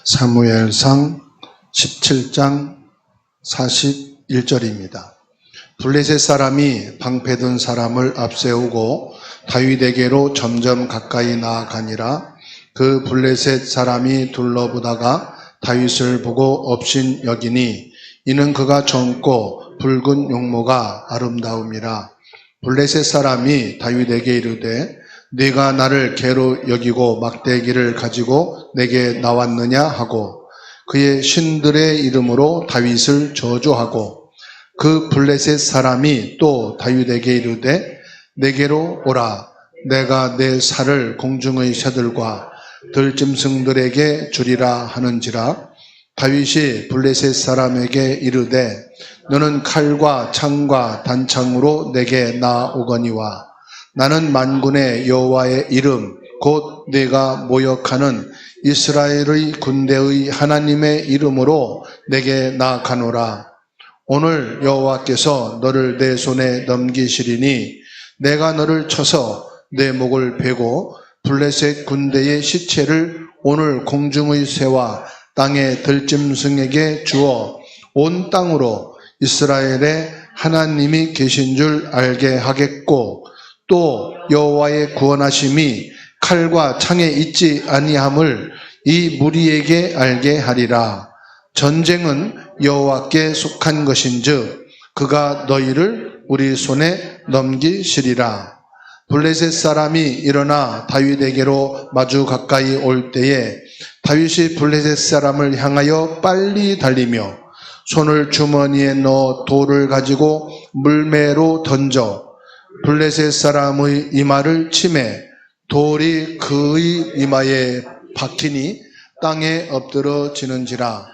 사무엘상 17장 41절입니다. 블레셋 사람이 방패든 사람을 앞세우고 다윗에게로 점점 가까이 나아가니라. 그 블레셋 사람이 둘러보다가 다윗을 보고 업신 여기니 이는 그가 젊고 붉은 용모가 아름다움이라. 블레셋 사람이 다윗에게 이르되 네가 나를 개로 여기고 막대기를 가지고 내게 나왔느냐 하고 그의 신들의 이름으로 다윗을 저주하고 그 블레셋 사람이 또 다윗에게 이르되 내게로 오라. 내가 내 살을 공중의 새들과 들짐승들에게 주리라 하는지라. 다윗이 블레셋 사람에게 이르되 너는 칼과 창과 단창으로 내게 나오거니와 나는 만군의 여호와의 이름 곧 네가 모욕하는 이스라엘의 군대의 하나님의 이름으로 내게 나아가노라. 오늘 여호와께서 너를 내 손에 넘기시리니 내가 너를 쳐서 내 목을 베고 블레셋 군대의 시체를 오늘 공중의 새와 땅의 들짐승에게 주어 온 땅으로 이스라엘의 하나님이 계신 줄 알게 하겠고 또 여호와의 구원하심이 칼과 창에 있지 아니함을 이 무리에게 알게 하리라. 전쟁은 여호와께 속한 것인즉 그가 너희를 우리 손에 넘기시리라. 블레셋 사람이 일어나 다윗에게로 마주 가까이 올 때에 다윗이 블레셋 사람을 향하여 빨리 달리며 손을 주머니에 넣어 돌을 가지고 물매로 던져 블레셋 사람의 이마를 치매 돌이 그의 이마에 박히니 땅에 엎드러지는지라.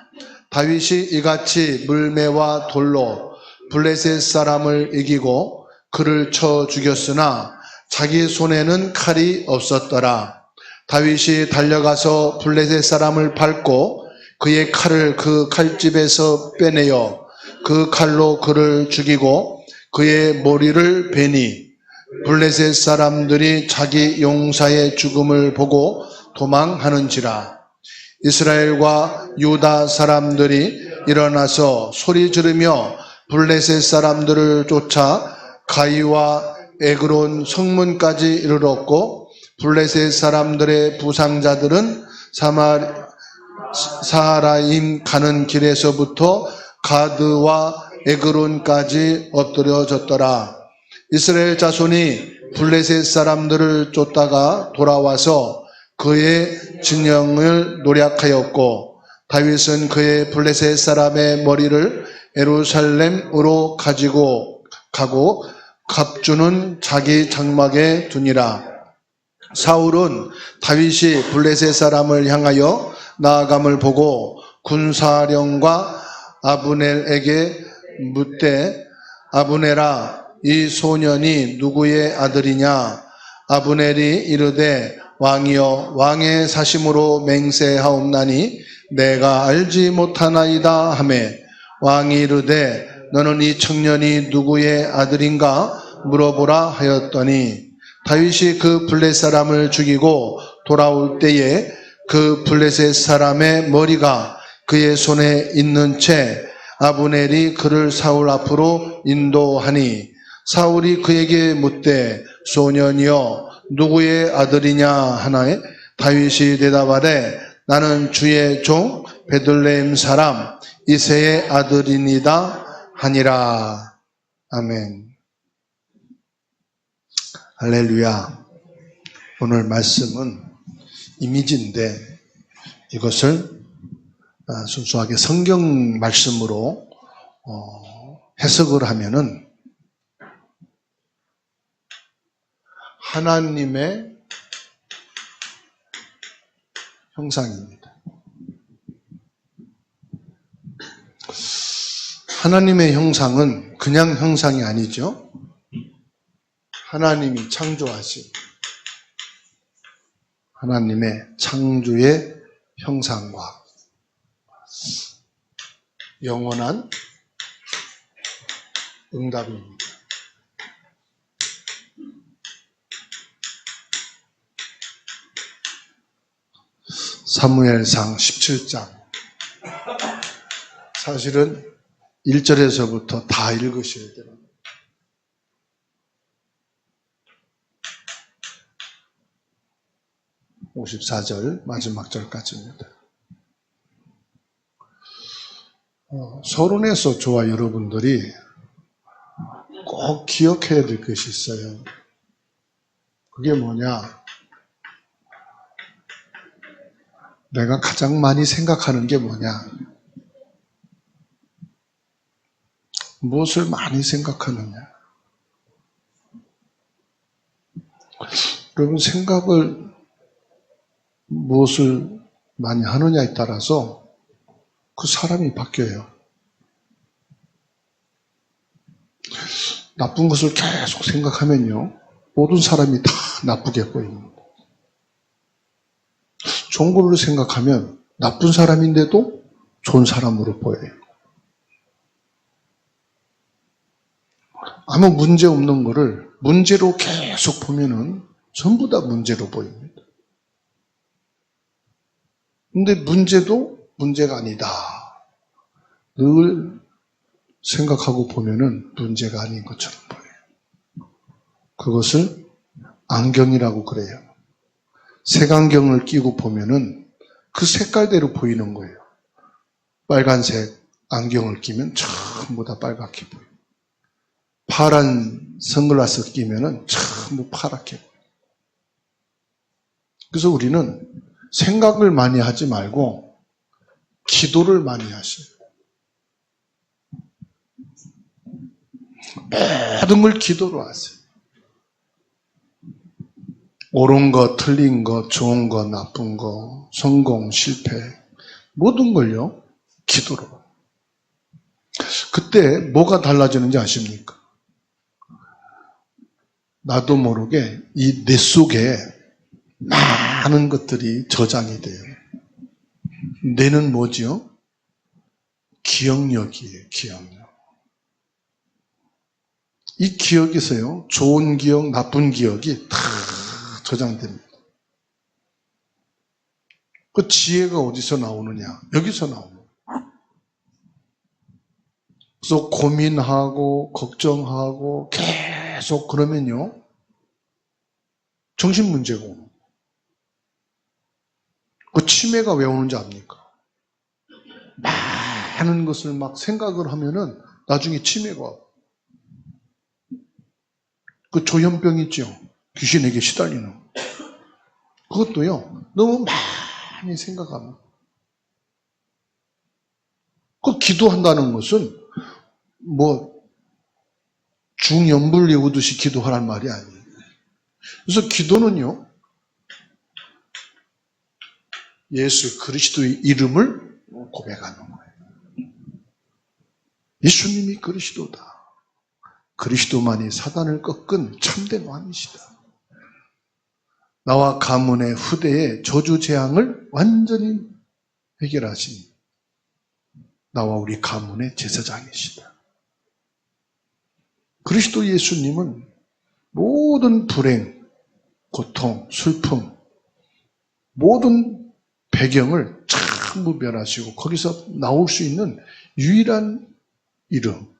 다윗이 이같이 물매와 돌로 블레셋 사람을 이기고 그를 쳐 죽였으나 자기 손에는 칼이 없었더라. 다윗이 달려가서 블레셋 사람을 밟고 그의 칼을 그 칼집에서 빼내어 그 칼로 그를 죽이고 그의 머리를 베니 블레셋 사람들이 자기 용사의 죽음을 보고 도망하는지라. 이스라엘과 유다 사람들이 일어나서 소리 지르며 블레셋 사람들을 쫓아 가이와 에그론 성문까지 이르렀고 블레셋 사람들의 부상자들은 사하라임 가는 길에서부터 가드와 에그론까지 엎드려졌더라. 이스라엘 자손이 블레셋 사람들을 쫓다가 돌아와서 그의 진영을 노략하였고 다윗은 그의 블레셋 사람의 머리를 예루살렘으로 가지고 가고 갑주는 자기 장막에 두니라. 사울은 다윗이 블레셋 사람을 향하여 나아감을 보고 군사령과 아브넬에게 묻되 아브넬아 이 소년이 누구의 아들이냐? 아브넬이 이르되 왕이여 왕의 사심으로 맹세하옵나니 내가 알지 못하나이다 하매 왕이 이르되 너는 이 청년이 누구의 아들인가 물어보라 하였더니 다윗이 그 블레셋 사람을 죽이고 돌아올 때에 그 블레셋 사람의 머리가 그의 손에 있는 채 아브넬이 그를 사울 앞으로 인도하니 사울이 그에게 묻되 소년이여 누구의 아들이냐 하나에 다윗이 대답하되 나는 주의 종 베들레헴 사람 이새의 아들이니이다 하니라. 아멘. 할렐루야. 오늘 말씀은 이미지인데 이것을 순수하게 성경 말씀으로 해석을 하면은 하나님의 형상입니다. 하나님의 형상은 그냥 형상이 아니죠. 하나님이 창조하신 하나님의 창조의 형상과 영원한 응답입니다. 사무엘상 17장. 사실은 1절에서부터 다 읽으셔야 돼요. 54절 마지막 절까지입니다. 서론에서 저와 여러분들이 꼭 기억해야 될 것이 있어요. 그게 뭐냐? 내가 가장 많이 생각하는 게 뭐냐? 무엇을 많이 생각하느냐? 여러분, 생각을 무엇을 많이 하느냐에 따라서 그 사람이 바뀌어요. 나쁜 것을 계속 생각하면요, 모든 사람이 다 나쁘게 보입니다. 좋은 걸로 생각하면 나쁜 사람인데도 좋은 사람으로 보여요. 아무 문제 없는 거를 문제로 계속 보면은 전부 다 문제로 보입니다. 근데 문제도 문제가 아니다. 늘 생각하고 보면은 문제가 아닌 것처럼 보여요. 그것을 안경이라고 그래요. 색안경을 끼고 보면은 그 색깔대로 보이는 거예요. 빨간색 안경을 끼면 전부 다 빨갛게 보여요. 파란 선글라스 끼면은 전부 파랗게 보여요. 그래서 우리는 생각을 많이 하지 말고 기도를 많이 하셔요. 모든 걸 기도로 하세요. 옳은 거, 틀린 거, 좋은 거, 나쁜 거, 성공, 실패, 모든 걸요, 기도로. 그때 뭐가 달라지는지 아십니까? 나도 모르게 이 뇌 속에 많은 것들이 저장이 돼요. 뇌는 뭐지요? 기억력이에요, 기억력. 이 기억에서요, 좋은 기억, 나쁜 기억이 다 저장됩니다. 그 지혜가 어디서 나오느냐? 여기서 나옵니다. 그래서 고민하고 걱정하고 계속 그러면요, 정신 문제고. 그 치매가 왜 오는지 압니까? 많은 것을 막 생각을 하면은 나중에 치매가 와요. 그 조현병 있죠? 귀신에게 시달리는. 그것도요, 너무 많이 생각합니다. 그 기도한다는 것은 중염불 외우듯이 기도하란 말이 아니에요. 그래서 기도는요, 예수 그리스도의 이름을 고백하는 거예요. 예수님이 그리스도다. 그리스도만이 사단을 꺾은 참된 왕이시다. 나와 가문의 후대의 저주 재앙을 완전히 해결하신 나와 우리 가문의 제사장이시다. 그리스도 예수님은 모든 불행, 고통, 슬픔, 모든 배경을 전부 멸하시고 거기서 나올 수 있는 유일한 이름,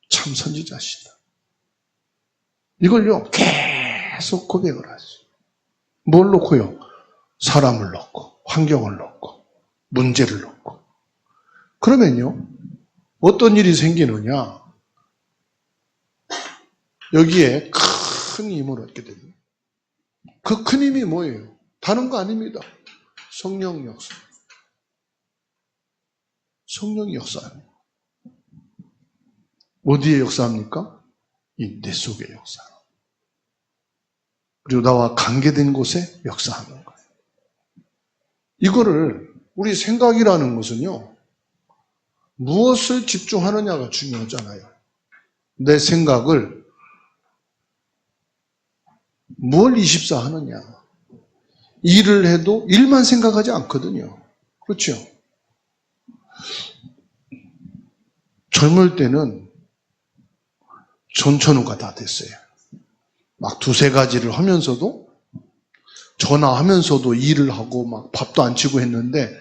참 선지자시다. 이걸요, 계속 고백을 하죠. 뭘 놓고요? 사람을 놓고, 환경을 놓고, 문제를 놓고. 그러면요, 어떤 일이 생기느냐? 여기에 큰 힘을 얻게 됩니다. 그 큰 힘이 뭐예요? 다른 거 아닙니다. 성령 역사. 성령이 역사합니다. 어디에 역사합니까? 이 뇌 속의 역사. 그리고 나와 관계된 곳에 역사하는 거예요. 이거를 우리 생각이라는 것은요, 무엇을 집중하느냐가 중요하잖아요. 내 생각을 뭘 24 하느냐. 일을 해도 일만 생각하지 않거든요. 그렇죠? 젊을 때는 전천후가 다 됐어요. 막 두세 가지를 하면서도 전화하면서도 일을 하고 막 밥도 안 치고 했는데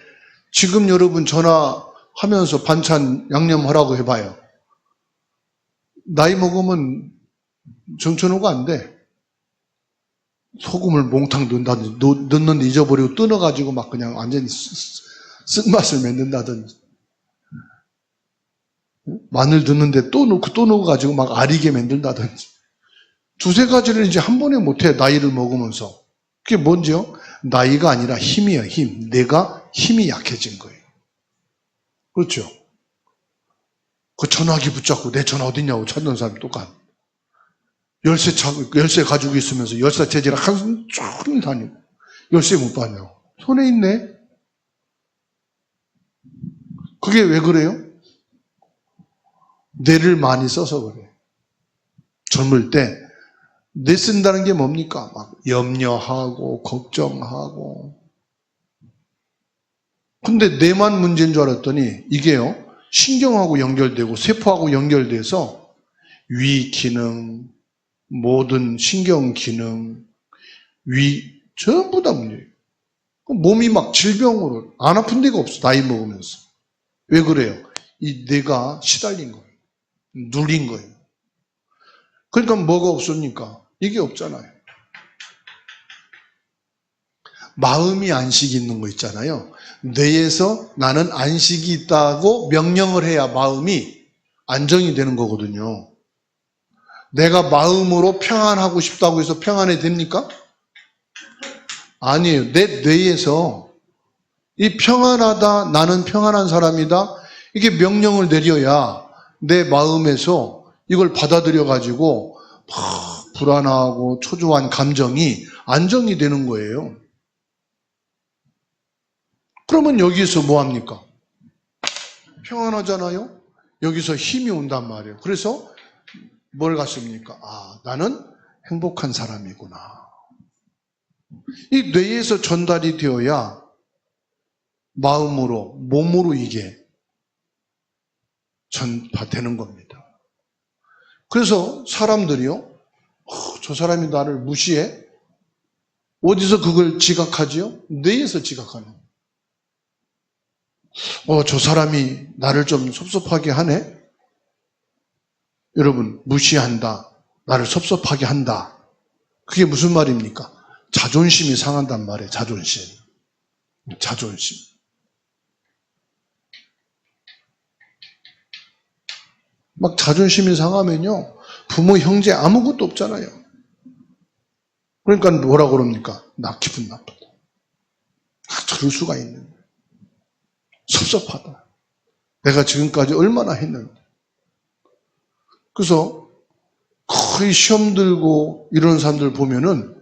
지금 여러분 전화하면서 반찬 양념하라고 해봐요. 나이 먹으면 정천후가 안 돼. 소금을 몽탕 넣는데 잊어버리고 뜯어가지고 막 그냥 완전히 쓴맛을 맺는다든지, 마늘 넣는데 또 넣어가지고 막 아리게 만든다든지, 두세 가지를 이제 한 번에 못해, 나이를 먹으면서. 그게 뭔지요? 나이가 아니라 힘이에요, 힘. 내가 힘이 약해진 거예요. 그렇죠? 그 전화기 붙잡고 내 전화 어딨냐고 찾는 사람이 똑같아. 열쇠 가지고 있으면서 열쇠 재질을 한숨 쭉 다니고, 열쇠 못 받냐고. 손에 있네? 그게 왜 그래요? 뇌를 많이 써서 그래요. 젊을 때, 뇌 쓴다는 게 뭡니까? 막 염려하고, 걱정하고. 근데 뇌만 문제인 줄 알았더니, 이게요, 신경하고 연결되고, 세포하고 연결돼서, 위 기능, 모든 신경 기능, 전부 다 문제예요. 몸이 막 질병으로, 안 아픈 데가 없어, 나이 먹으면서. 왜 그래요? 이 뇌가 시달린 거예요. 눌린 거예요. 그러니까 뭐가 없습니까? 이게 없잖아요. 마음이 안식이 있는 거 있잖아요. 뇌에서 나는 안식이 있다고 명령을 해야 마음이 안정이 되는 거거든요. 내가 마음으로 평안하고 싶다고 해서 평안이 됩니까? 아니에요. 내 뇌에서 이 평안하다, 나는 평안한 사람이다, 이게 명령을 내려야 내 마음에서 이걸 받아들여가지고 막 불안하고 초조한 감정이 안정이 되는 거예요. 그러면 여기서 뭐 합니까? 평안하잖아요? 여기서 힘이 온단 말이에요. 그래서 뭘 갖습니까? 아, 나는 행복한 사람이구나. 이 뇌에서 전달이 되어야 마음으로, 몸으로 이게 전파되는 겁니다. 그래서 사람들이요, 저 사람이 나를 무시해? 어디서 그걸 지각하지요? 뇌에서 지각하는 거예요. 저 사람이 나를 좀 섭섭하게 하네? 여러분, 무시한다, 나를 섭섭하게 한다, 그게 무슨 말입니까? 자존심이 상한단 말이에요. 자존심. 막 자존심이 상하면요, 부모, 형제 아무것도 없잖아요. 그러니까 뭐라고 그럽니까? 나 기분 나쁘다. 저럴 수가 있는데. 섭섭하다. 내가 지금까지 얼마나 했는데. 그래서 거의 시험 들고 이런 사람들 보면은,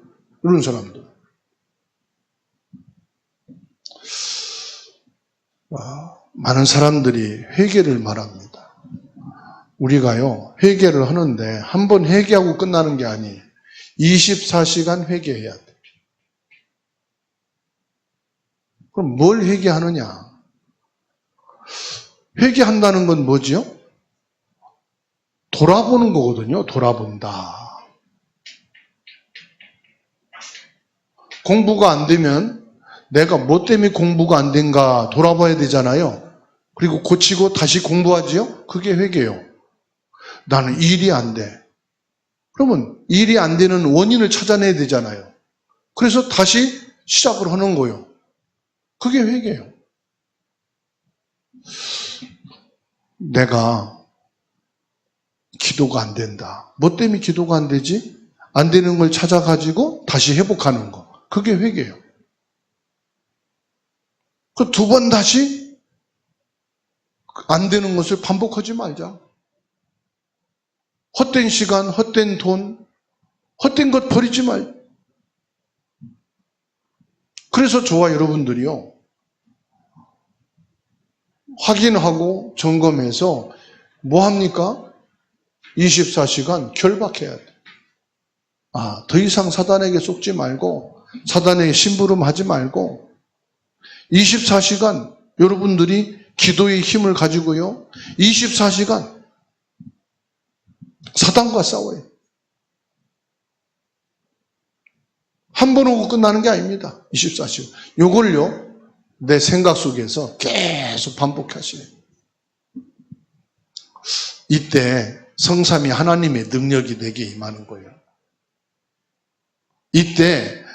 이런 사람들, 많은 사람들이 회개를 말합니다. 우리가요, 회개를 하는데 한 번 회개하고 끝나는 게 아니에요. 24시간 회개해야 돼. 그럼 뭘 회개하느냐? 회개한다는 건 뭐지요? 돌아보는 거거든요. 돌아본다. 공부가 안 되면 내가 뭐 때문에 공부가 안 된가 돌아봐야 되잖아요. 그리고 고치고 다시 공부하지요? 그게 회개예요. 나는 일이 안 돼. 그러면 일이 안 되는 원인을 찾아내야 되잖아요. 그래서 다시 시작을 하는 거예요. 그게 회개예요. 내가 기도가 안 된다. 뭐 때문에 기도가 안 되지? 안 되는 걸 찾아가지고 다시 회복하는 거. 그게 회개예요. 그 두 번 다시 안 되는 것을 반복하지 말자. 헛된 시간, 헛된 돈, 헛된 것 버리지 말. 그래서 저와 여러분들이요, 확인하고 점검해서 뭐 합니까? 24시간 결박해야 돼. 더 이상 사단에게 속지 말고, 사단에게 심부름하지 말고, 24시간 여러분들이 기도의 힘을 가지고요, 24시간 사단과 싸워요. 한 번 오고 끝나는 게 아닙니다. 24시간. 요걸요, 내 생각 속에서 계속 반복하시네요. 이때 성삼위 하나님의 능력이 내게 임하는 거예요. 이때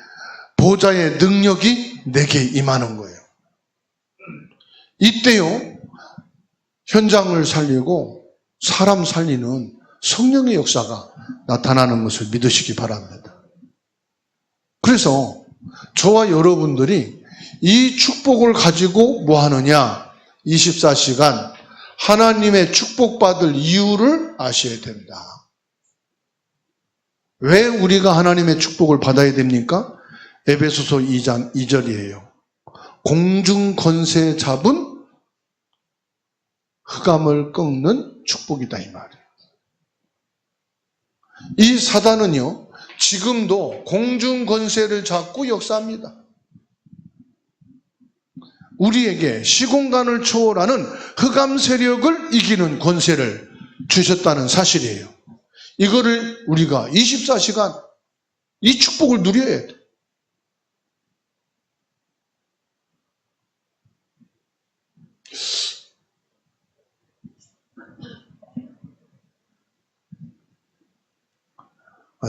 보좌의 능력이 내게 임하는 거예요. 이때요, 현장을 살리고 사람 살리는 성령의 역사가 나타나는 것을 믿으시기 바랍니다. 그래서 저와 여러분들이 이 축복을 가지고 뭐 하느냐? 24시간 하나님의 축복받을 이유를 아셔야 된다. 왜 우리가 하나님의 축복을 받아야 됩니까? 에베소서 2장 2절이에요. 공중 권세 잡은 흑암을 꺾는 축복이다, 이 말이에요. 이 사단은요, 지금도 공중 권세를 잡고 역사합니다. 우리에게 시공간을 초월하는 흑암 세력을 이기는 권세를 주셨다는 사실이에요. 이거를 우리가 24시간 이 축복을 누려야 돼.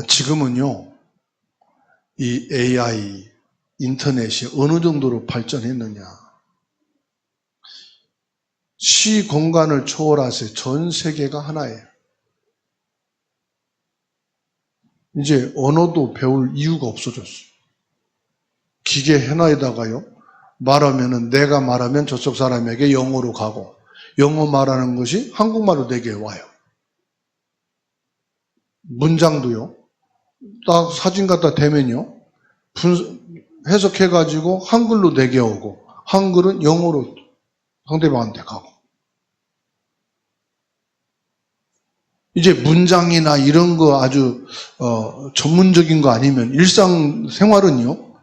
지금은요, 이 AI, 인터넷이 어느 정도로 발전했느냐. 시공간을 초월해서 전 세계가 하나예요. 이제 언어도 배울 이유가 없어졌어요. 기계 하나에다가요, 말하면은 내가 말하면 저쪽 사람에게 영어로 가고, 영어 말하는 것이 한국말로 내게 와요. 문장도요, 딱 사진 갖다 대면요, 해석해가지고 한글로 내게 오고, 한글은 영어로 상대방한테 가고. 이제 문장이나 이런 거 아주 전문적인 거 아니면 일상생활은요,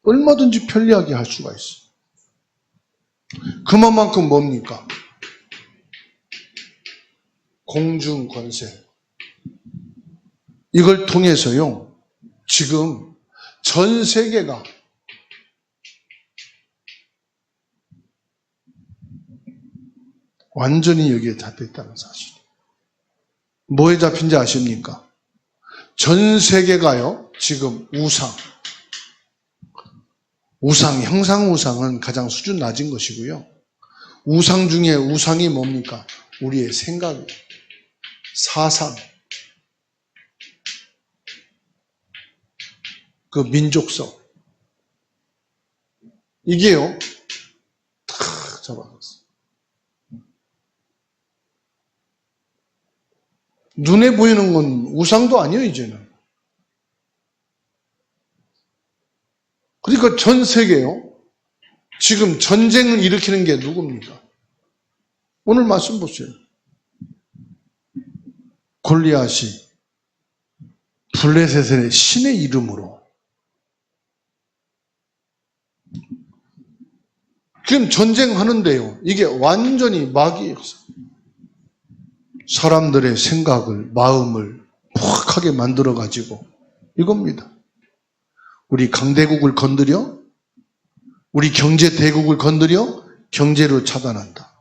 얼마든지 편리하게 할 수가 있어요. 그만큼 뭡니까? 공중 권세. 이걸 통해서요, 지금 전 세계가 완전히 여기에 잡혀있다는 사실. 뭐에 잡힌지 아십니까? 전 세계가요, 지금 형상 우상은 가장 수준 낮은 것이고요. 우상 중에 우상이 뭡니까? 우리의 생각, 사상, 그 민족성. 이게요, 탁 잡아갔어요. 눈에 보이는 건 우상도 아니에요, 이제는. 그러니까 전 세계요, 지금 전쟁을 일으키는 게 누굽니까? 오늘 말씀 보세요. 골리앗이 블레셋의 신의 이름으로 지금 전쟁하는데요, 이게 완전히 마귀의 역사. 사람들의 생각을, 마음을 포악하게 만들어가지고 이겁니다. 우리 강대국을 건드려, 우리 경제 대국을 건드려 경제로 차단한다.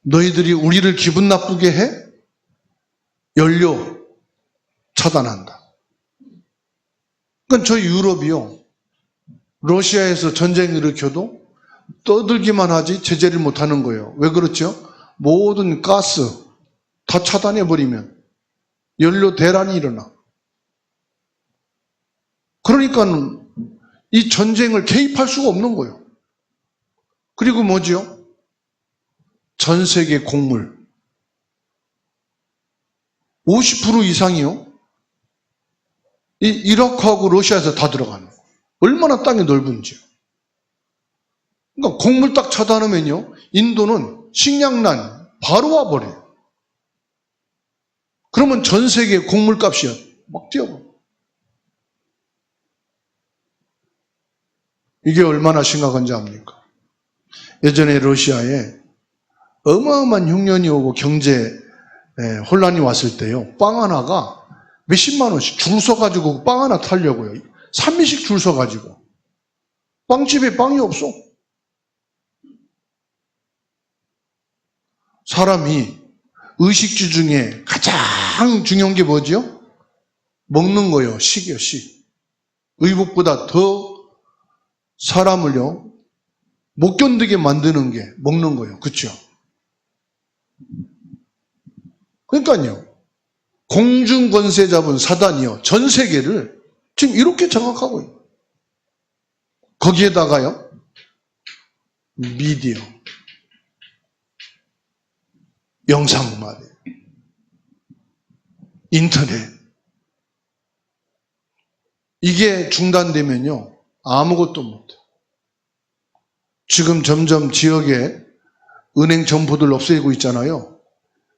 너희들이 우리를 기분 나쁘게 해? 연료 차단한다. 그러니까 저 유럽이요, 러시아에서 전쟁을 일으켜도 떠들기만 하지 제재를 못하는 거예요. 왜 그렇죠? 모든 가스 다 차단해버리면 연료 대란이 일어나. 그러니까 이 전쟁을 개입할 수가 없는 거예요. 그리고 뭐지요? 전 세계 곡물 50% 이상이요, 이 이라크하고 러시아에서 다 들어가는 거예요. 얼마나 땅이 넓은지요. 그러니까 곡물 딱 차단하면요, 인도는 식량난 바로 와버려요. 그러면 전 세계 곡물값이 막 뛰어버려요. 이게 얼마나 심각한지 압니까? 예전에 러시아에 어마어마한 흉년이 오고 경제 혼란이 왔을 때요, 빵 하나가 몇십만 원씩 줄 서가지고 빵 하나 타려고요. 3일씩 줄 서가지고. 빵집에 빵이 없어. 사람이 의식주 중에 가장 중요한 게 뭐죠? 먹는 거예요. 식이요, 식. 의복보다 더 사람을요, 못 견디게 만드는 게 먹는 거예요. 그렇죠? 그러니까요. 공중 권세 잡은 사단이요. 전 세계를 지금 이렇게 장악하고 있어요. 거기에다가요. 미디어. 영상마대. 인터넷. 이게 중단되면요. 아무것도 못해요. 지금 점점 지역에 은행 점포들 없애고 있잖아요.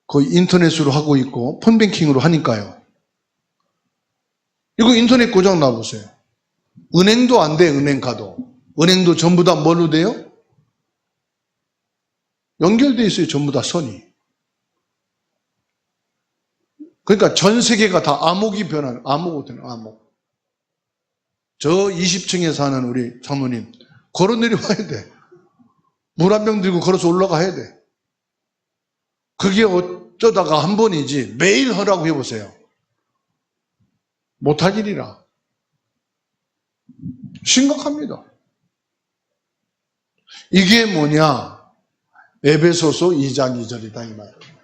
거의 인터넷으로 하고 있고 폰뱅킹으로 하니까요. 이거 인터넷 고장 나보세요. 은행도 안 돼, 은행 가도. 은행도 전부 다 뭘로 돼요? 연결돼 있어요. 전부 다 선이. 그러니까 전 세계가 다 암흑이 변하는, 암흑. 저 20층에 사는 우리 장로님, 걸어 내려와야 돼. 물 한 병 들고 걸어서 올라가야 돼. 그게 어쩌다가 한 번이지 매일 하라고 해보세요. 못할 일이라. 심각합니다. 이게 뭐냐? 에베소서 2장 2절이다 이 말이에요.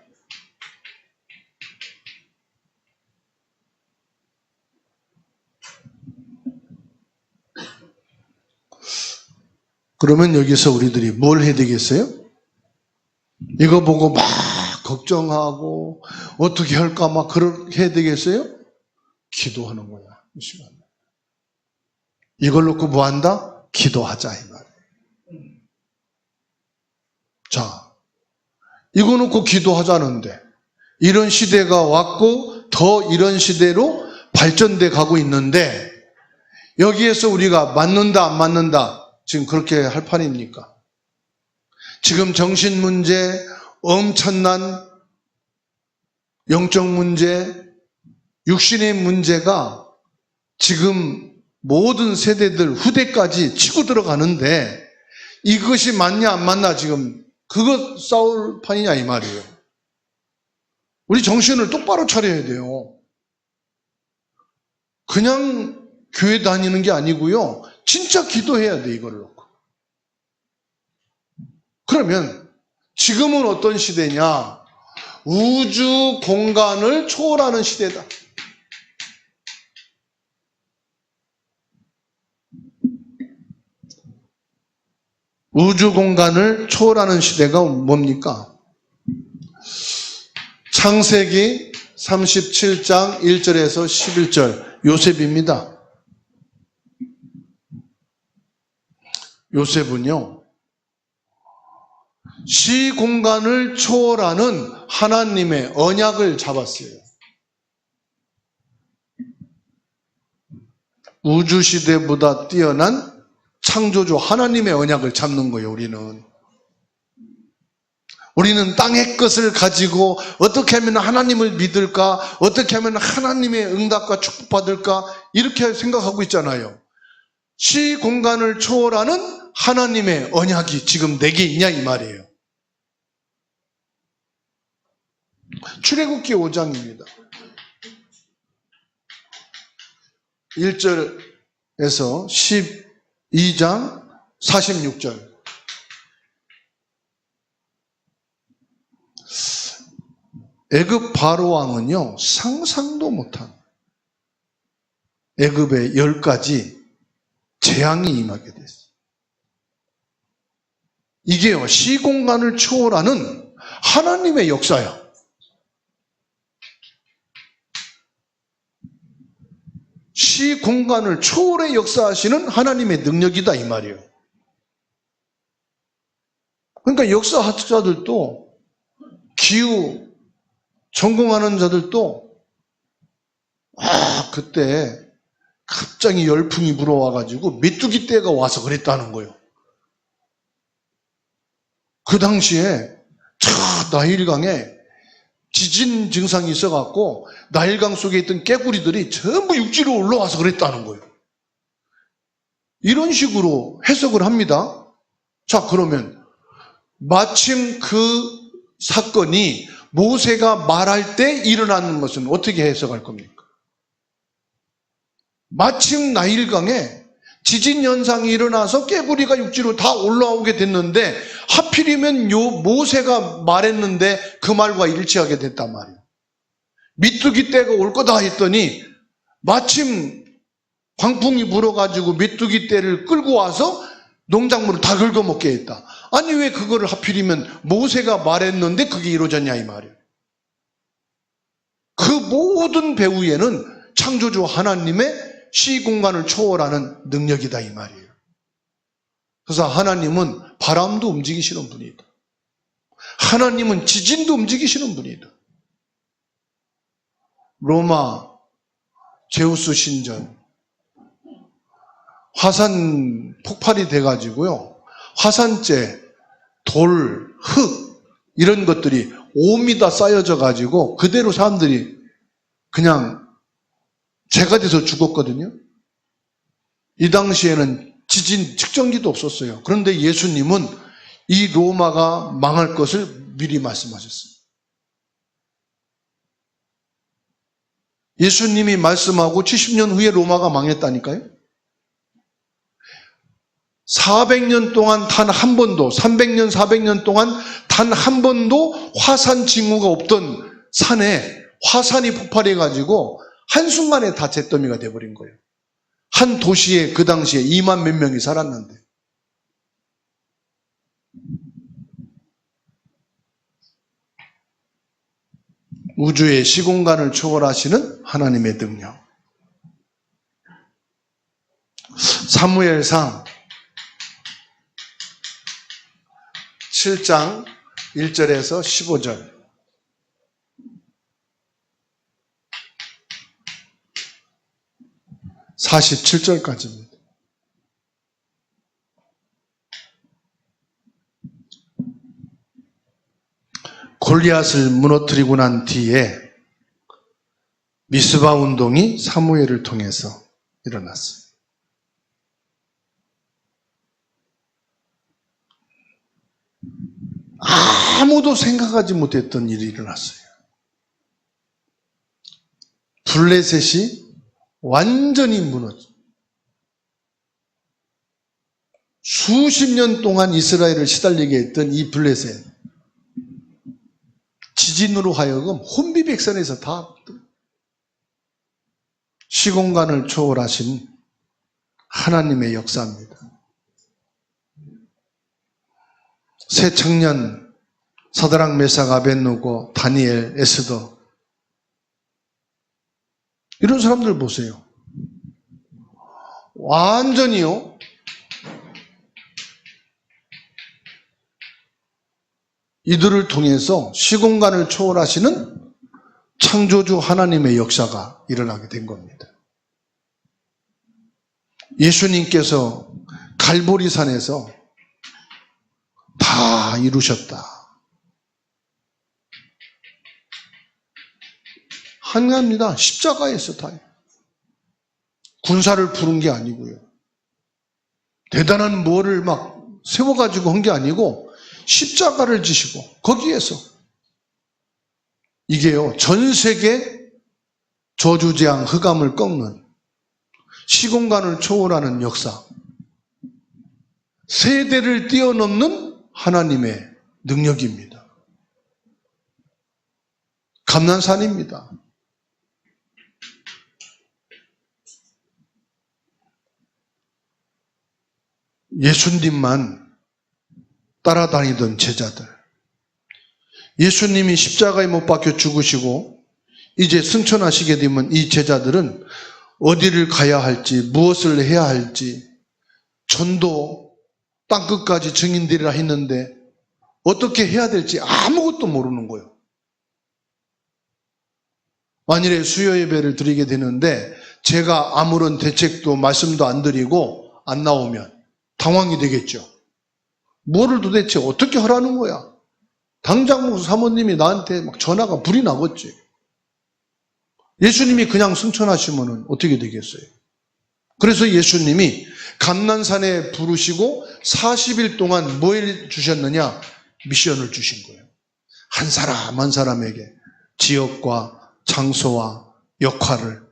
그러면 여기서 우리들이 뭘 해야 되겠어요? 이거 보고 막 걱정하고 어떻게 할까 막 그렇게 해야 되겠어요? 기도하는 거야. 이 시간에. 이걸 놓고 뭐 한다? 기도하자 이 말이에요. 자, 이거 놓고 기도하자는데 이런 시대가 왔고 더 이런 시대로 발전돼 가고 있는데 여기에서 우리가 맞는다 안 맞는다 지금 그렇게 할 판입니까? 지금 정신 문제, 엄청난 영적 문제, 육신의 문제가 지금 모든 세대들 후대까지 치고 들어가는데 이것이 맞냐 안 맞나 지금 그거 싸울 판이냐 이 말이에요. 우리 정신을 똑바로 차려야 돼요. 그냥 교회 다니는 게 아니고요. 진짜 기도해야 돼 이걸 놓고. 그러면 지금은 어떤 시대냐? 우주 공간을 초월하는 시대다. 우주 공간을 초월하는 시대가 뭡니까? 창세기 37장 1절에서 11절 요셉입니다. 요셉은요, 시공간을 초월하는 하나님의 언약을 잡았어요. 우주시대보다 뛰어난 창조주 하나님의 언약을 잡는 거예요, 우리는. 우리는 땅의 것을 가지고 어떻게 하면 하나님을 믿을까? 어떻게 하면 하나님의 응답과 축복받을까? 이렇게 생각하고 있잖아요. 시공간을 초월하는 하나님의 언약이 지금 내게 있냐 이 말이에요. 출애굽기 5장입니다. 1절에서 12장 46절. 애굽 바로 왕은요, 상상도 못한 애굽의 10가지 재앙이 임하게 됐어요. 이게요, 시공간을 초월하는 하나님의 역사야. 시공간을 초월해 역사하시는 하나님의 능력이다 이 말이에요. 그러니까 역사학자들도 기후 전공하는 자들도 그때 갑자기 열풍이 불어와가지고 메뚜기 떼가 와서 그랬다는 거예요. 그 당시에 나일강에 지진 증상이 있어갖고 나일강 속에 있던 깨구리들이 전부 육지로 올라와서 그랬다는 거예요. 이런 식으로 해석을 합니다. 자, 그러면 마침 그 사건이 모세가 말할 때 일어나는 것은 어떻게 해석할 겁니까? 마침 나일강에 지진 현상이 일어나서 깨구리가 육지로 다 올라오게 됐는데 하필이면 모세가 말했는데 그 말과 일치하게 됐단 말이에요. 메뚜기 떼가 올 거다 했더니 마침 광풍이 불어가지고 메뚜기 떼를 끌고 와서 농작물을 다 긁어먹게 했다. 아니 왜 그거를 하필이면 모세가 말했는데 그게 이루어졌냐 이 말이에요. 그 모든 배후에는 창조주 하나님의 시공간을 초월하는 능력이다 이 말이에요. 그래서 하나님은 바람도 움직이시는 분이다. 하나님은 지진도 움직이시는 분이다. 로마 제우스 신전 화산 폭발이 돼가지고요. 화산재, 돌, 흙 이런 것들이 5m 쌓여져 가지고 그대로 사람들이 그냥 재가 돼서 죽었거든요. 이 당시에는 지진 측정기도 없었어요. 그런데 예수님은 이 로마가 망할 것을 미리 말씀하셨어요. 예수님이 말씀하고 70년 후에 로마가 망했다니까요. 400년 동안 단 한 번도, 300년, 400년 동안 단 한 번도 화산 징후가 없던 산에 화산이 폭발해가지고 한순간에 다 잿더미가 돼버린 거예요. 한 도시에 그 당시에 2만 몇 명이 살았는데. 우주의 시공간을 초월하시는 하나님의 능력. 사무엘상 7장 1절에서 15절. (47절까지입니다) 골리앗을 무너뜨리고 난 뒤에 미스바 운동이 사무엘을 통해서 일어났어요. 아무도 생각하지 못했던 일이 일어났어요. 블레셋이 완전히 무너져. 수십 년 동안 이스라엘을 시달리게 했던 이 블레셋. 지진으로 하여금 혼비백산에서 다 시공간을 초월하신 하나님의 역사입니다. 새 청년 사드락 메삭 아벳느고 다니엘 에스더 이런 사람들 보세요. 완전히요. 이들을 통해서 시공간을 초월하시는 창조주 하나님의 역사가 일어나게 된 겁니다. 예수님께서 갈보리산에서 다 이루셨다. 한가합니다. 십자가에서 다. 군사를 부른 게 아니고요. 대단한 뭐를 막 세워가지고 한 게 아니고 십자가를 지시고 거기에서 이게요. 전 세계 저주재앙 흑암을 꺾는 시공간을 초월하는 역사. 세대를 뛰어넘는 하나님의 능력입니다. 감난산입니다. 예수님만 따라다니던 제자들. 예수님이 십자가에 못 박혀 죽으시고 이제 승천하시게 되면 이 제자들은 어디를 가야 할지, 무엇을 해야 할지, 전도 땅끝까지 증인되리라 했는데 어떻게 해야 될지 아무것도 모르는 거예요. 만일에 수요 예배를 드리게 되는데 제가 아무런 대책도 말씀도 안 드리고 안 나오면 당황이 되겠죠. 뭐를 도대체 어떻게 하라는 거야? 당장 사모님이 나한테 막 전화가 불이 나겠지. 예수님이 그냥 승천하시면 어떻게 되겠어요? 그래서 예수님이 감난산에 부르시고 40일 동안 뭘 주셨느냐? 미션을 주신 거예요. 한 사람 한 사람에게 지역과 장소와 역할을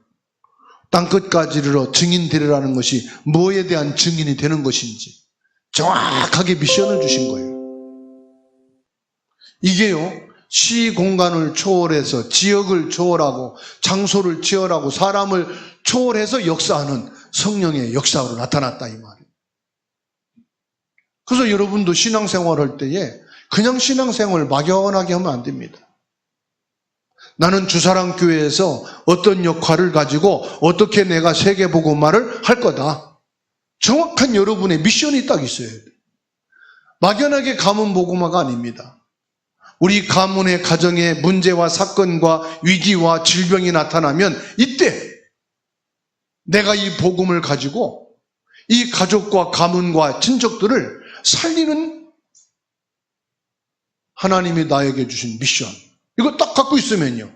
땅끝까지 이르러 증인 되리라는 것이 뭐에 대한 증인이 되는 것인지 정확하게 미션을 주신 거예요. 이게요, 시공간을 초월해서 지역을 초월하고 장소를 초월하고 사람을 초월해서 역사하는 성령의 역사로 나타났다 이 말이에요. 그래서 여러분도 신앙생활할 때에 그냥 신앙생활을 막연하게 하면 안 됩니다. 나는 주사랑교회에서 어떤 역할을 가지고 어떻게 내가 세계복음화를 할 거다. 정확한 여러분의 미션이 딱 있어야 돼요. 막연하게 가문 복음화가 아닙니다. 우리 가문의 가정에 문제와 사건과 위기와 질병이 나타나면 이때 내가 이 복음을 가지고 이 가족과 가문과 친척들을 살리는 하나님이 나에게 주신 미션. 이거 딱 갖고 있으면요.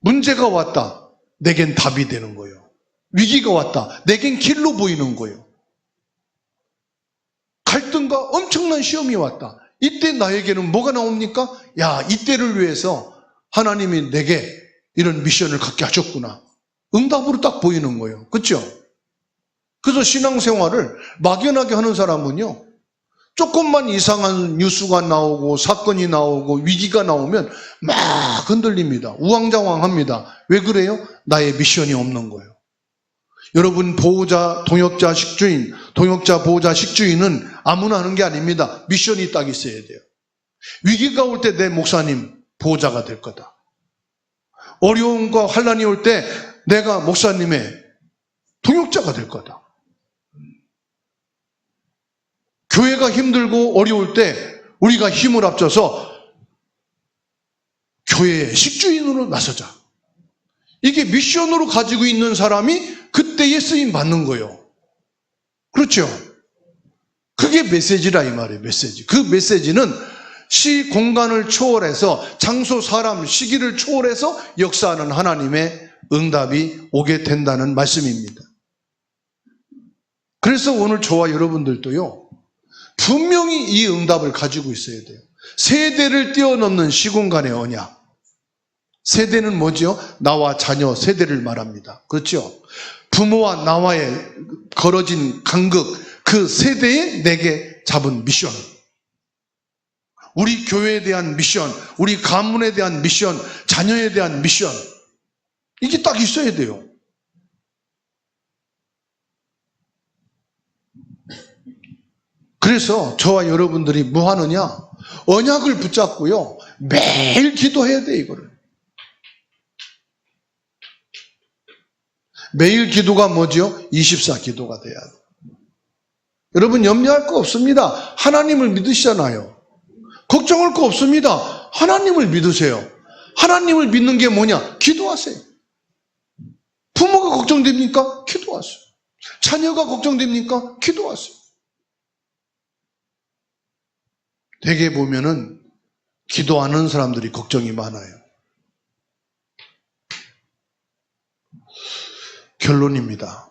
문제가 왔다. 내겐 답이 되는 거예요. 위기가 왔다. 내겐 길로 보이는 거예요. 갈등과 엄청난 시험이 왔다. 이때 나에게는 뭐가 나옵니까? 야, 이때를 위해서 하나님이 내게 이런 미션을 갖게 하셨구나. 응답으로 딱 보이는 거예요. 그렇죠? 그래서 신앙생활을 막연하게 하는 사람은요, 조금만 이상한 뉴스가 나오고 사건이 나오고 위기가 나오면 막 흔들립니다. 우왕좌왕합니다. 왜 그래요? 나의 미션이 없는 거예요. 여러분, 보호자, 동역자, 식주인, 동역자, 보호자, 식주인은 아무나 하는 게 아닙니다. 미션이 딱 있어야 돼요. 위기가 올 때 내 목사님 보호자가 될 거다. 어려움과 환난이 올 때 내가 목사님의 동역자가 될 거다. 교회가 힘들고 어려울 때 우리가 힘을 합쳐서 교회의 식주인으로 나서자. 이게 미션으로 가지고 있는 사람이 그때에 쓰임 받는 거예요. 그렇죠? 그게 메시지라 이 말이에요. 메시지. 그 메시지는 시 공간을 초월해서 장소, 사람, 시기를 초월해서 역사하는 하나님의 응답이 오게 된다는 말씀입니다. 그래서 오늘 저와 여러분들도요, 분명히 이 응답을 가지고 있어야 돼요. 세대를 뛰어넘는 시공간의 언약. 세대는 뭐죠? 나와 자녀 세대를 말합니다. 그렇죠? 부모와 나와의 걸어진 간극, 그 세대에 내게 잡은 미션. 우리 교회에 대한 미션, 우리 가문에 대한 미션, 자녀에 대한 미션. 이게 딱 있어야 돼요. 그래서 저와 여러분들이 뭐 하느냐? 언약을 붙잡고요, 매일 기도해야 돼, 이거를. 매일 기도가 뭐죠? 24 기도가 돼야 돼. 여러분, 염려할 거 없습니다. 하나님을 믿으시잖아요. 걱정할 거 없습니다. 하나님을 믿으세요. 하나님을 믿는 게 뭐냐? 기도하세요. 부모가 걱정됩니까? 기도하세요. 자녀가 걱정됩니까? 기도하세요. 대개 보면은 기도하는 사람들이 걱정이 많아요. 결론입니다.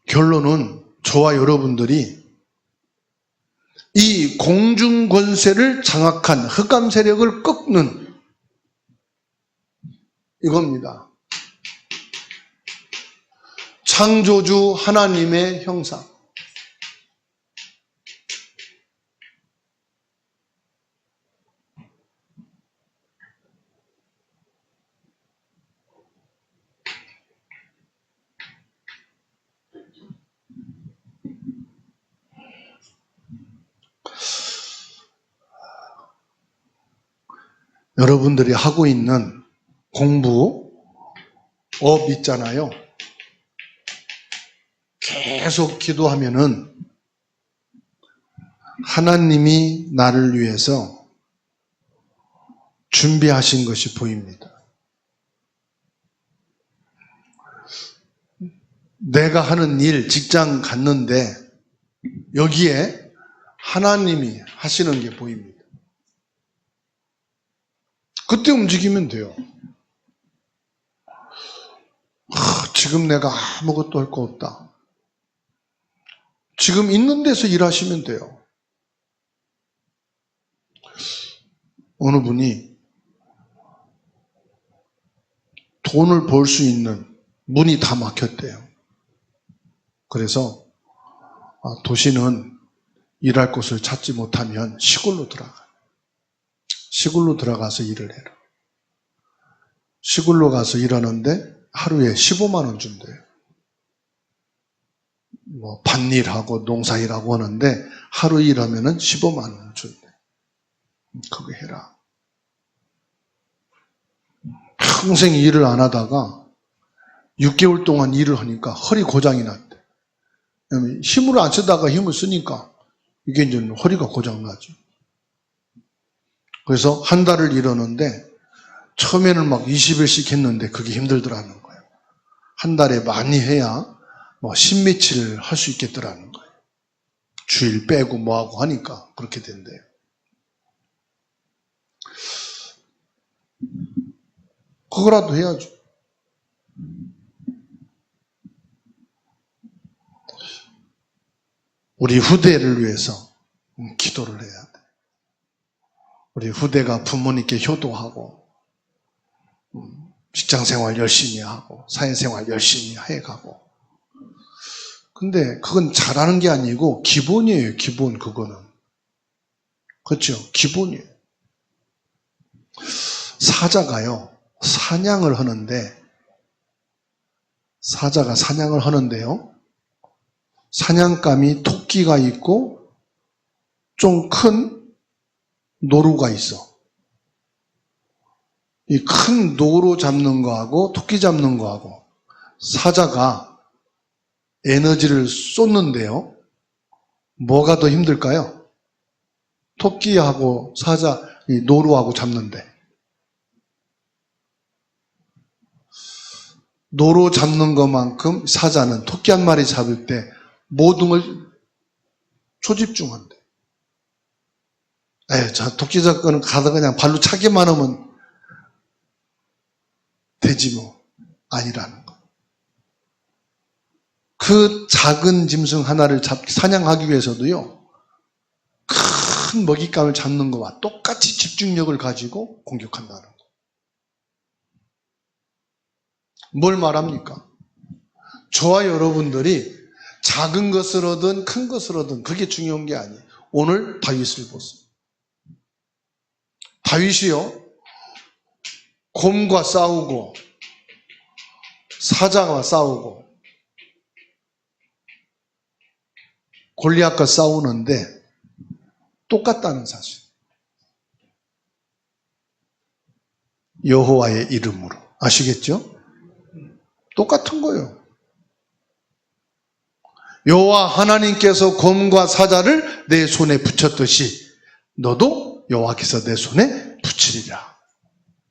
결론은 저와 여러분들이 이 공중권세를 장악한 흑암 세력을 꺾는 이겁니다. 창조주 하나님의 형상. 여러분들이 하고 있는 공부, 업 있잖아요. 계속 기도하면은 하나님이 나를 위해서 준비하신 것이 보입니다. 내가 하는 일, 직장 갔는데 여기에 하나님이 하시는 게 보입니다. 그때 움직이면 돼요. 지금 내가 아무것도 할 거 없다. 지금 있는 데서 일하시면 돼요. 어느 분이 돈을 벌 수 있는 문이 다 막혔대요. 그래서 도시는 일할 곳을 찾지 못하면 시골로 들어가. 시골로 들어가서 일을 해라. 시골로 가서 일하는데 하루에 15만 원 준대요. 밭일하고 농사일하고 하는데 하루 일하면은 15만 원 준대. 그거 해라. 평생 일을 안 하다가 6개월 동안 일을 하니까 허리 고장이 났대. 힘을 안 쓰다가 힘을 쓰니까 이게 이제 허리가 고장나죠. 그래서 한 달을 일하는데 처음에는 막 20일씩 했는데 그게 힘들더라는 거예요. 한 달에 많이 해야 10며칠 할 수 있겠더라는 거예요. 주일 빼고 뭐하고 하니까 그렇게 된대요. 그거라도 해야죠. 우리 후대를 위해서 기도를 해야 돼. 우리 후대가 부모님께 효도하고 직장생활 열심히 하고 사회생활 열심히 해가고. 근데 그건 잘하는 게 아니고 기본이에요. 기본. 그거는. 그렇죠? 기본이에요. 사자가요 사냥을 하는데, 사자가 사냥을 하는데요, 사냥감이 토끼가 있고 좀 큰 노루가 있어. 이 큰 노루 잡는 거하고 토끼 잡는 거하고 사자가 에너지를 쏟는데요, 뭐가 더 힘들까요? 토끼하고 사자, 이 노루하고 잡는데. 노루 잡는 것만큼 사자는 토끼 한 마리 잡을 때 모든 걸 초집중한대. 저 토끼 잡거는 가다가 그냥 발로 차기만 하면 되지 뭐. 아니라는 거. 그 작은 짐승 하나를 사냥하기 위해서도요, 큰 먹잇감을 잡는 것과 똑같이 집중력을 가지고 공격한다는 거. 뭘 말합니까? 저와 여러분들이 작은 것을 하든 큰 것을 하든 그게 중요한 게 아니에요. 오늘 다윗을 보세요. 다윗이요, 곰과 싸우고 사자와 싸우고 골리앗과 싸우는데 똑같다는 사실. 여호와의 이름으로. 아시겠죠? 똑같은 거예요. 여호와 하나님께서 곰과 사자를 내 손에 붙였듯이 너도 여호와께서 내 손에 붙이리라.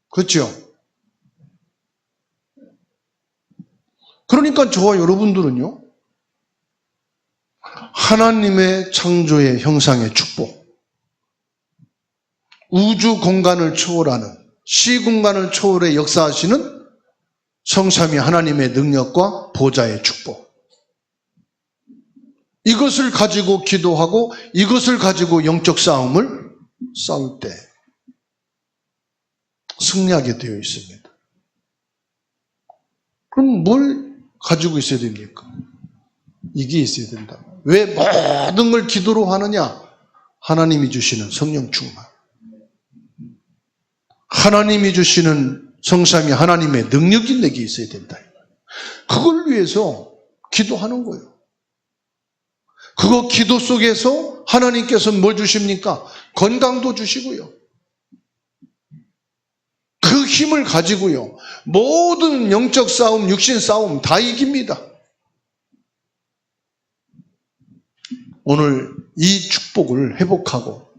그렇죠? 그러니까 저와 여러분들은요, 하나님의 창조의 형상의 축복, 우주 공간을 초월하는, 시공간을 초월해 역사하시는 성삼위 하나님의 능력과 보좌의 축복, 이것을 가지고 기도하고 이것을 가지고 영적 싸움을 싸울 때 승리하게 되어 있습니다. 그럼 뭘 가지고 있어야 됩니까? 이게 있어야 된다. 왜 모든 걸 기도로 하느냐? 하나님이 주시는 성령 충만, 하나님이 주시는 성삼위 하나님의 능력이 내게 있어야 된다. 그걸 위해서 기도하는 거예요. 그거 기도 속에서 하나님께서 뭘 주십니까? 건강도 주시고요, 그 힘을 가지고요, 모든 영적 싸움, 육신 싸움 다 이깁니다. 오늘 이 축복을 회복하고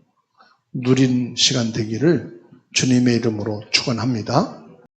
누린 시간 되기를 주님의 이름으로 축원합니다.